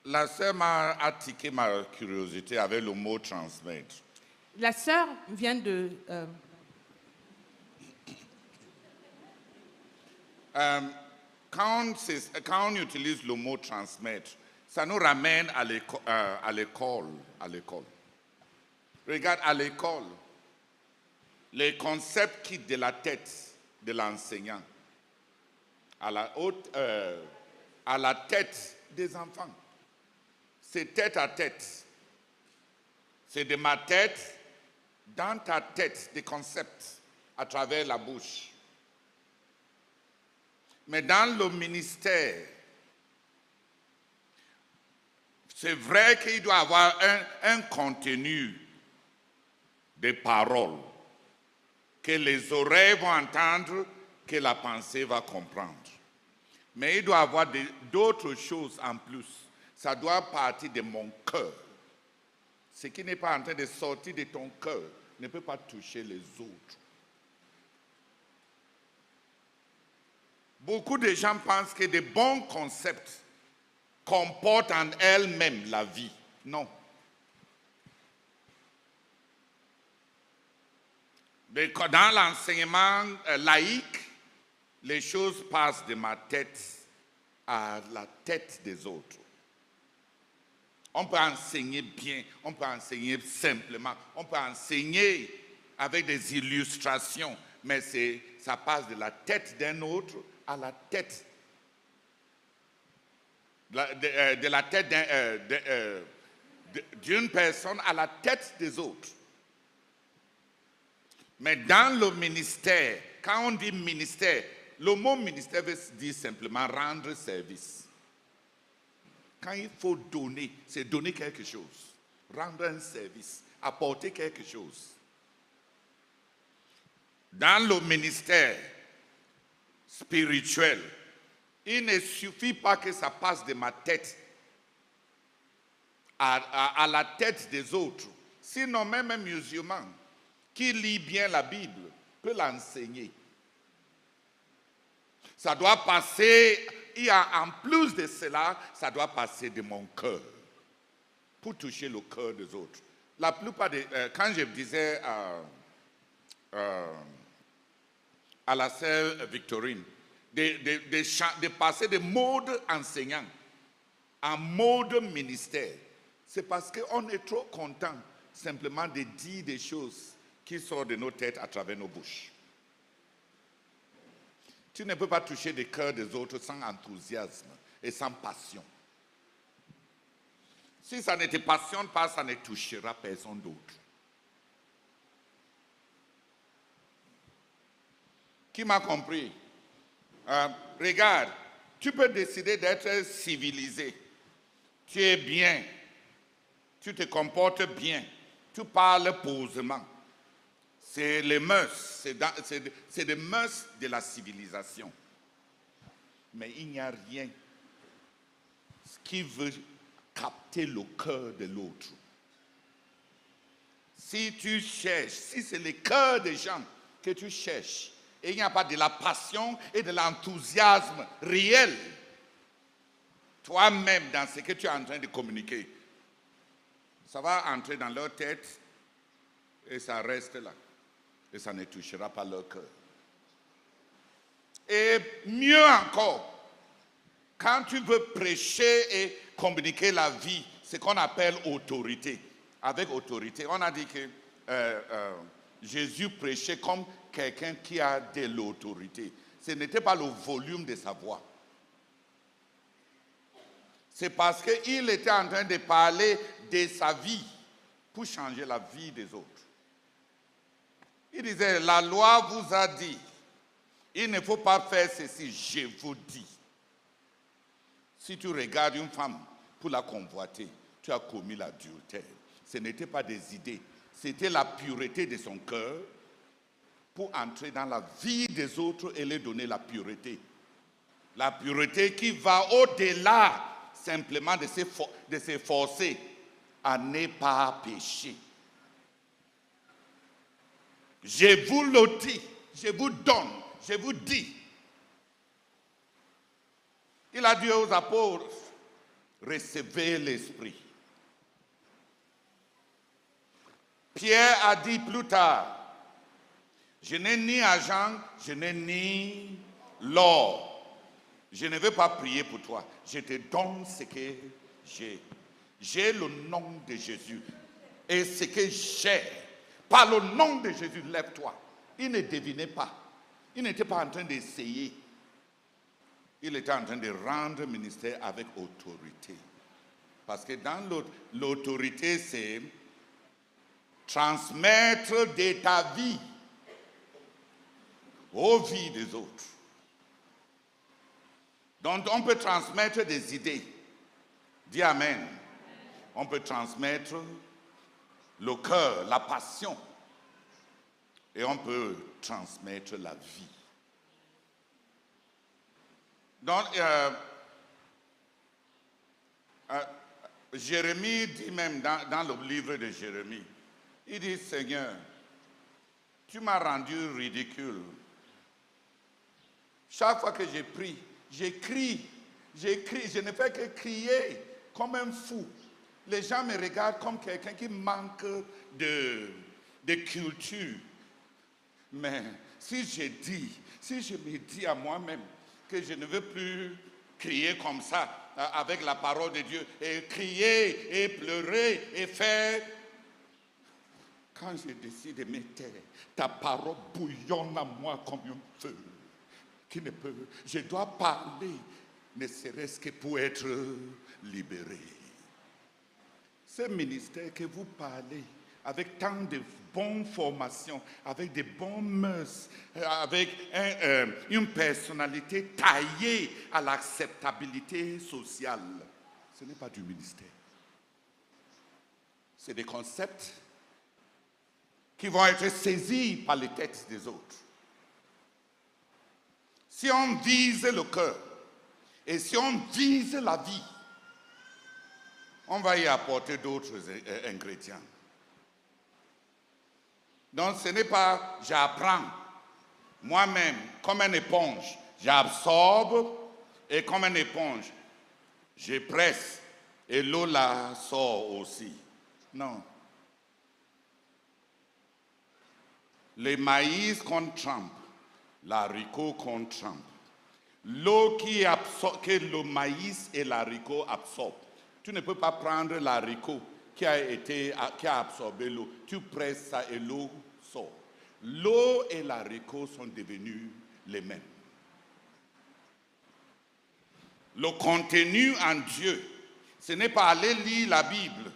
La sœur m'a attiqué ma curiosité avec le mot transmettre. La sœur vient de... Quand on utilise le mot transmettre, ça nous ramène à l'école. Regarde, à l'école, les concepts quittent de la tête de l'enseignant à la tête des enfants. C'est tête à tête. C'est de ma tête dans ta tête des concepts à travers la bouche. Mais dans le ministère, c'est vrai qu'il doit y avoir un contenu de paroles que les oreilles vont entendre, que la pensée va comprendre. Mais il doit y avoir d'autres choses en plus. Ça doit partir de mon cœur. Ce qui n'est pas en train de sortir de ton cœur ne peut pas toucher les autres. Beaucoup de gens pensent que de bons concepts comportent en elles-mêmes la vie. Non. Mais dans l'enseignement laïque, les choses passent de ma tête à la tête des autres. On peut enseigner bien, on peut enseigner simplement, on peut enseigner avec des illustrations, mais ça passe de la tête d'un autre à la tête de la tête d'une personne à la tête des autres. Mais dans le ministère, quand on dit ministère, le mot ministère veut dire simplement rendre service. Quand il faut donner, c'est donner quelque chose, rendre un service, apporter quelque chose. Dans le ministère spirituel, il ne suffit pas que ça passe de ma tête à la tête des autres. Sinon, même un musulman qui lit bien la Bible peut l'enseigner. Ça doit passer, en plus de cela, ça doit passer de mon cœur pour toucher le cœur des autres. La plupart quand je disais à la sœur Victorine, de passer de mode enseignant en mode ministère, c'est parce qu'on est trop content simplement de dire des choses qui sortent de nos têtes à travers nos bouches. Tu ne peux pas toucher le cœur des autres sans enthousiasme et sans passion. Si ça ne te passionne pas, ça ne touchera personne d'autre. Qui m'a compris? Regarde, tu peux décider d'être civilisé. Tu es bien. Tu te comportes bien. Tu parles posément. C'est les mœurs. C'est les mœurs de la civilisation. Mais il n'y a rien qui veut capter le cœur de l'autre. Si tu cherches, si c'est le cœur des gens que tu cherches, et il n'y a pas de la passion et de l'enthousiasme réel, toi-même, dans ce que tu es en train de communiquer, ça va entrer dans leur tête et ça reste là. Et ça ne touchera pas leur cœur. Et mieux encore, quand tu veux prêcher et communiquer la vie, ce qu'on appelle autorité. Avec autorité, on a dit que Jésus prêchait comme quelqu'un qui a de l'autorité. Ce n'était pas le volume de sa voix. C'est parce qu'il était en train de parler de sa vie pour changer la vie des autres. Il disait, la loi vous a dit, il ne faut pas faire ceci, je vous dis. Si tu regardes une femme pour la convoiter, tu as commis l'adultère. Ce n'était pas des idées, c'était la pureté de son cœur pour entrer dans la vie des autres et leur donner la pureté. La pureté qui va au-delà simplement de s'efforcer à ne pas pécher. Je vous le dis, je vous donne, je vous dis. Il a dit aux apôtres, recevez l'Esprit. Pierre a dit plus tard, je n'ai ni argent, je n'ai ni l'or. Je ne veux pas prier pour toi. Je te donne ce que j'ai. J'ai le nom de Jésus. Et ce que j'ai, par le nom de Jésus, lève-toi. Il ne devinait pas. Il n'était pas en train d'essayer. Il était en train de rendre ministère avec autorité. Parce que dans l'autorité, c'est transmettre de ta vie aux vies des autres. Donc on peut transmettre des idées. Dis Amen. On peut transmettre le cœur, la passion. Et on peut transmettre la vie. Donc, Jérémie dit même dans le livre de Jérémie, il dit, Seigneur, tu m'as rendu ridicule. Chaque fois que j'ai prie, j'écris, je ne fais que crier comme un fou. Les gens me regardent comme quelqu'un qui manque de culture. Mais si je me dis à moi-même que je ne veux plus crier comme ça, avec la parole de Dieu, et crier, et pleurer, et faire... Quand je décide de me taire, ta parole bouillonne à moi comme un feu qui ne peut... Je dois parler, ne serait-ce que pour être libéré. Ce ministère que vous parlez, avec tant de bonnes formations, avec de bonnes mœurs, avec une personnalité taillée à l'acceptabilité sociale, ce n'est pas du ministère. C'est des concepts qui vont être saisis par les textes des autres. Si on vise le cœur et si on vise la vie, on va y apporter d'autres ingrédients. Donc ce n'est pas j'apprends moi-même comme une éponge, j'absorbe et comme une éponge, je presse et l'eau la sort aussi. Non. Le maïs qu'on trempe, l'haricot qu'on trempe, l'eau que le maïs et l'haricot absorbent. Tu ne peux pas prendre l'haricot qui a absorbé l'eau. Tu presses ça et l'eau sort. L'eau et l'haricot sont devenus les mêmes. Le contenu en Dieu, ce n'est pas aller lire la Bible.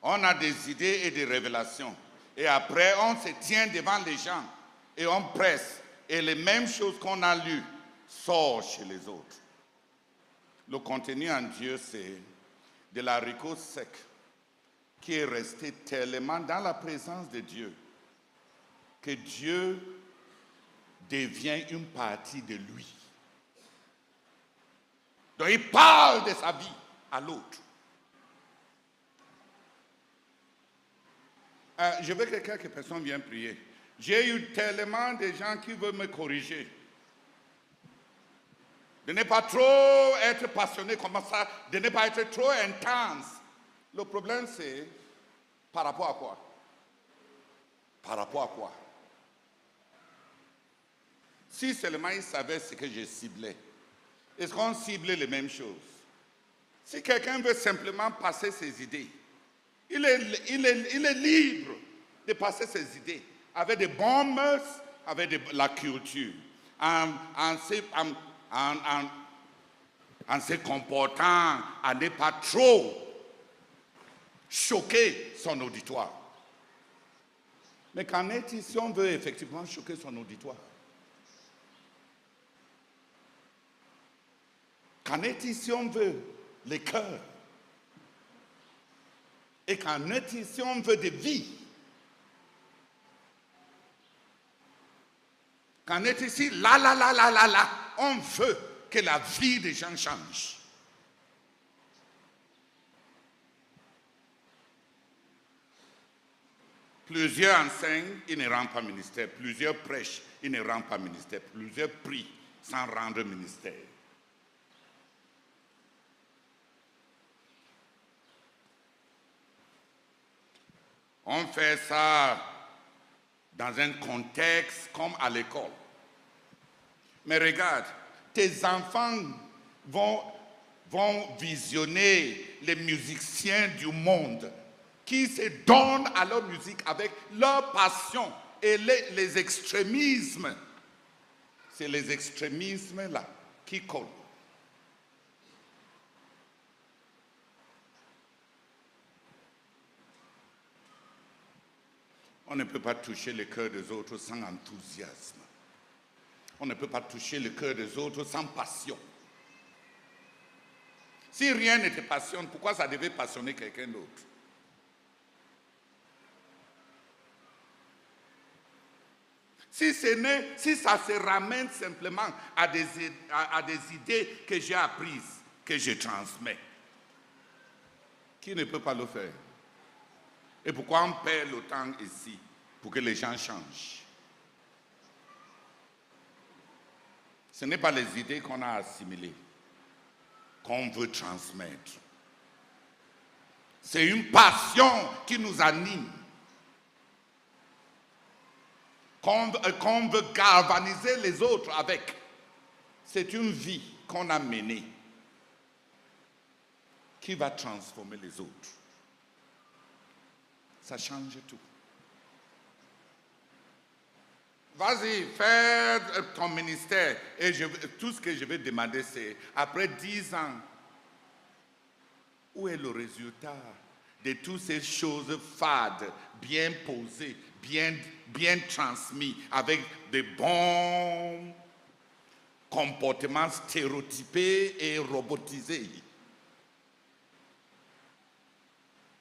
On a des idées et des révélations. Et après, on se tient devant les gens et on presse. Et les mêmes choses qu'on a lues sortent chez les autres. Le contenu en Dieu, c'est de l'haricot sec qui est resté tellement dans la présence de Dieu que Dieu devient une partie de lui. Donc il parle de sa vie à l'autre. Je veux que quelques personnes viennent prier. J'ai eu tellement de gens qui veulent me corriger. De ne pas trop être passionné comme ça, de ne pas être trop intense. Le problème, c'est par rapport à quoi? Par rapport à quoi? Si seulement ils savaient ce que je ciblais, est-ce qu'on ciblait les mêmes choses? Si quelqu'un veut simplement passer ses idées, il est libre de passer ses idées avec des bonnes mœurs, avec de la culture, en se comportant, à ne pas trop choquer son auditoire. Mais qu'en est-il si on veut effectivement choquer son auditoire? Qu'en est-il si on veut les cœurs? Et qu'en est-il si on veut des vies? Qu'en est-il si là, on veut que la vie des gens change? Plusieurs enseignent, ils ne rendent pas ministère. Plusieurs prêchent, ils ne rendent pas ministère. Plusieurs prient sans rendre ministère. On fait ça dans un contexte comme à l'école. Mais regarde, tes enfants vont visionner les musiciens du monde qui se donnent à leur musique avec leur passion et les extrémismes. C'est les extrémismes là qui collent. On ne peut pas toucher le cœur des autres sans enthousiasme. On ne peut pas toucher le cœur des autres sans passion. Si rien ne te passionne, pourquoi ça devait passionner quelqu'un d'autre? Si ça se ramène simplement à des idées que j'ai apprises, que je transmets, qui ne peut pas le faire? Et pourquoi on perd le temps ici pour que les gens changent? Ce n'est pas les idées qu'on a assimilées, qu'on veut transmettre. C'est une passion qui nous anime, qu'on veut galvaniser les autres avec. C'est une vie qu'on a menée qui va transformer les autres. Ça change tout. Vas-y, fais ton ministère. Et tout ce que je vais demander, c'est, après 10 ans, où est le résultat de toutes ces choses fades, bien posées, bien transmises, avec de bons comportements stéréotypés et robotisés?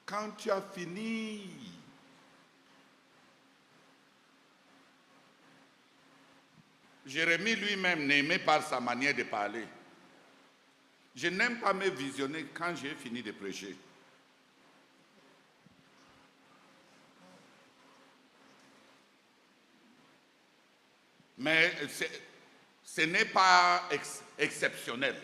Quand tu as fini, Jérémie lui-même n'aimait pas sa manière de parler. Je n'aime pas me visionner quand j'ai fini de prêcher. Mais ce n'est pas exceptionnel.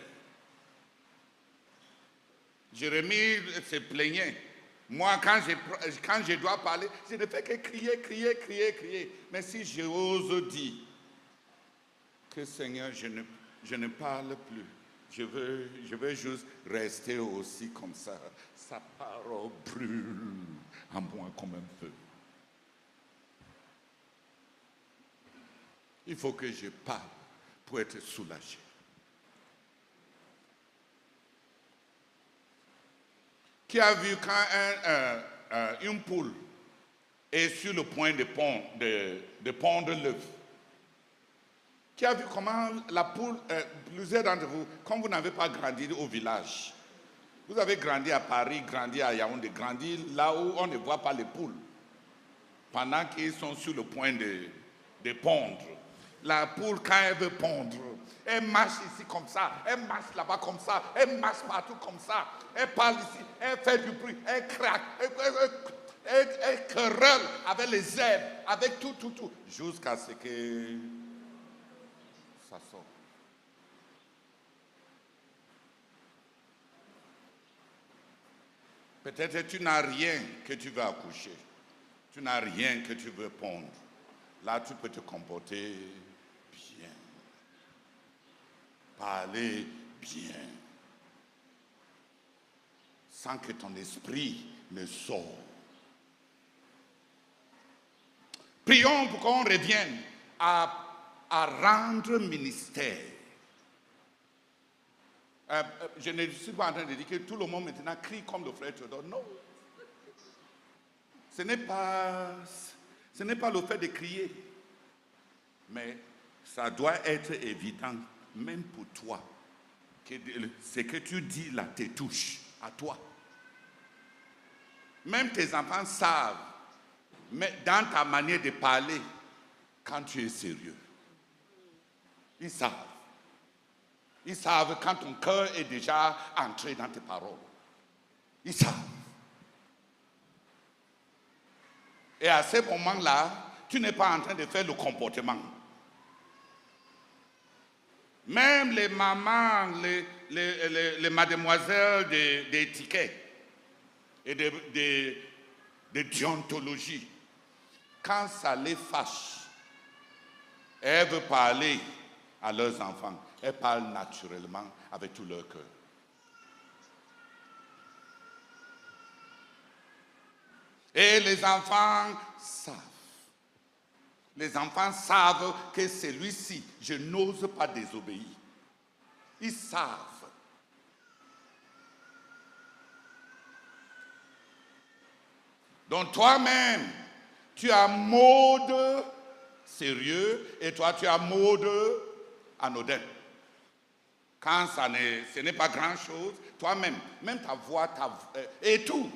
Jérémie se plaignait. Moi, quand je dois parler, je ne fais que crier. Mais si j'ose dire que Seigneur, je ne parle plus, je veux juste rester aussi comme ça. Sa parole brûle en moi comme un feu. Il faut que je parle pour être soulagé. Qui a vu quand une poule est sur le point de pondre l'œuf? Qui a vu comment la poule, plusieurs d'entre vous, comme vous n'avez pas grandi au village, vous avez grandi à Paris, grandi à Yaoundé, grandi là où on ne voit pas les poules, pendant qu'ils sont sur le point de pondre. La poule, quand elle veut pondre, elle marche ici comme ça, elle marche là-bas comme ça, elle marche partout comme ça, elle parle ici, elle fait du bruit, elle craque, elle querelle avec les herbes, avec tout, jusqu'à ce que ça sorte. Peut-être tu n'as rien que tu veux accoucher, tu n'as rien que tu veux pondre. Là, tu peux te comporter bien, parler bien, sans que ton esprit ne sorte. Prions pour qu'on revienne à rendre ministère. Je ne suis pas en train de dire que tout le monde maintenant crie comme le frère Théodore. Non. Ce n'est pas le fait de crier. Mais ça doit être évident, même pour toi, que ce que tu dis là te touche à toi. Même tes enfants savent, mais dans ta manière de parler, quand tu es sérieux. Ils savent. Ils savent quand ton cœur est déjà entré dans tes paroles. Ils savent. Et à ce moment-là, tu n'es pas en train de faire le comportement. Même les mamans, les mademoiselles des tickets et de déontologie. Quand ça les fâche, elles veulent parler à leurs enfants. Elles parlent naturellement avec tout leur cœur. Et les enfants savent. Les enfants savent que celui-ci, je n'ose pas désobéir. Ils savent. Donc toi-même, tu as mode sérieux et toi tu as mode anodin. Quand ce n'est pas grand-chose, toi-même, même ta voix, et tout,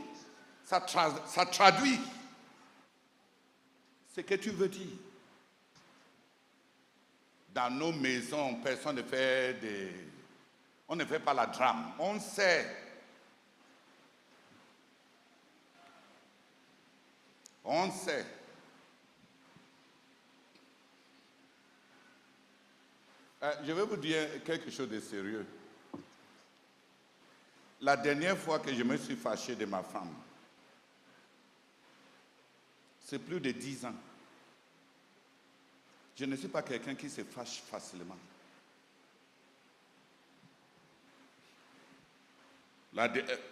ça traduit ce que tu veux dire. Dans nos maisons, personne ne fait on ne fait pas la drame. On sait. On sait. Je vais vous dire quelque chose de sérieux. La dernière fois que je me suis fâché de ma femme, c'est plus de 10 ans. Je ne suis pas quelqu'un qui se fâche facilement.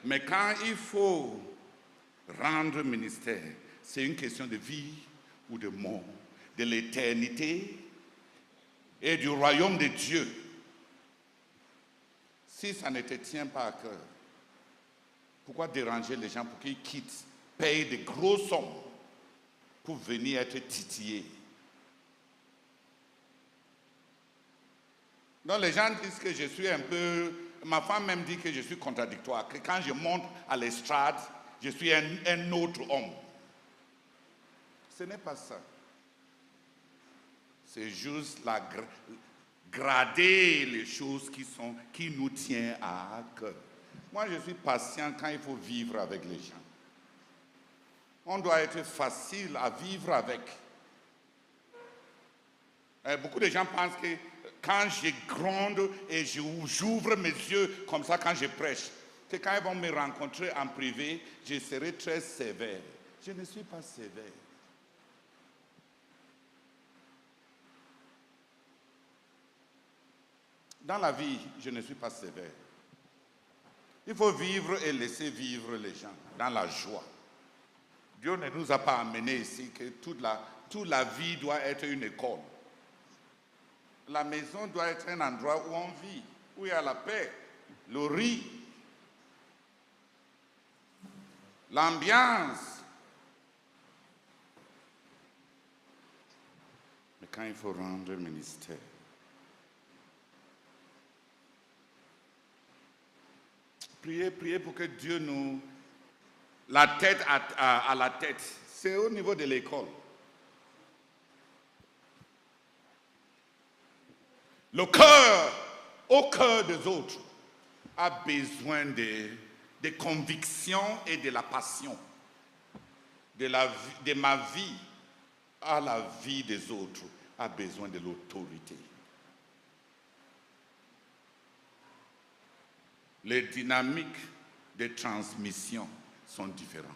Mais quand il faut rendre ministère, c'est une question de vie ou de mort, de l'éternité et du royaume de Dieu. Si ça ne te tient pas à cœur, pourquoi déranger les gens pour qu'ils quittent, payent de grosses sommes pour venir être titillés? Donc les gens disent que je suis un peu... Ma femme même dit que je suis contradictoire, que quand je monte à l'estrade, je suis un autre homme. Ce n'est pas ça. C'est juste grader les choses qui nous tiennent à cœur. Moi, je suis patient quand il faut vivre avec les gens. On doit être facile à vivre avec. Beaucoup de gens pensent que quand je gronde et j'ouvre mes yeux comme ça quand je prêche, que quand ils vont me rencontrer en privé, je serai très sévère. Je ne suis pas sévère. Dans la vie, je ne suis pas sévère. Il faut vivre et laisser vivre les gens dans la joie. Dieu ne nous a pas amenés ici que toute la vie doit être une école. La maison doit être un endroit où on vit, où il y a la paix, le riz, l'ambiance. Mais quand il faut rendre ministère, priez pour que Dieu nous... La tête à la tête, c'est au niveau de l'école. Le cœur, au cœur des autres, a besoin de conviction et de la passion. De ma vie à la vie des autres, a besoin de l'autorité. Les dynamiques de transmission sont différentes.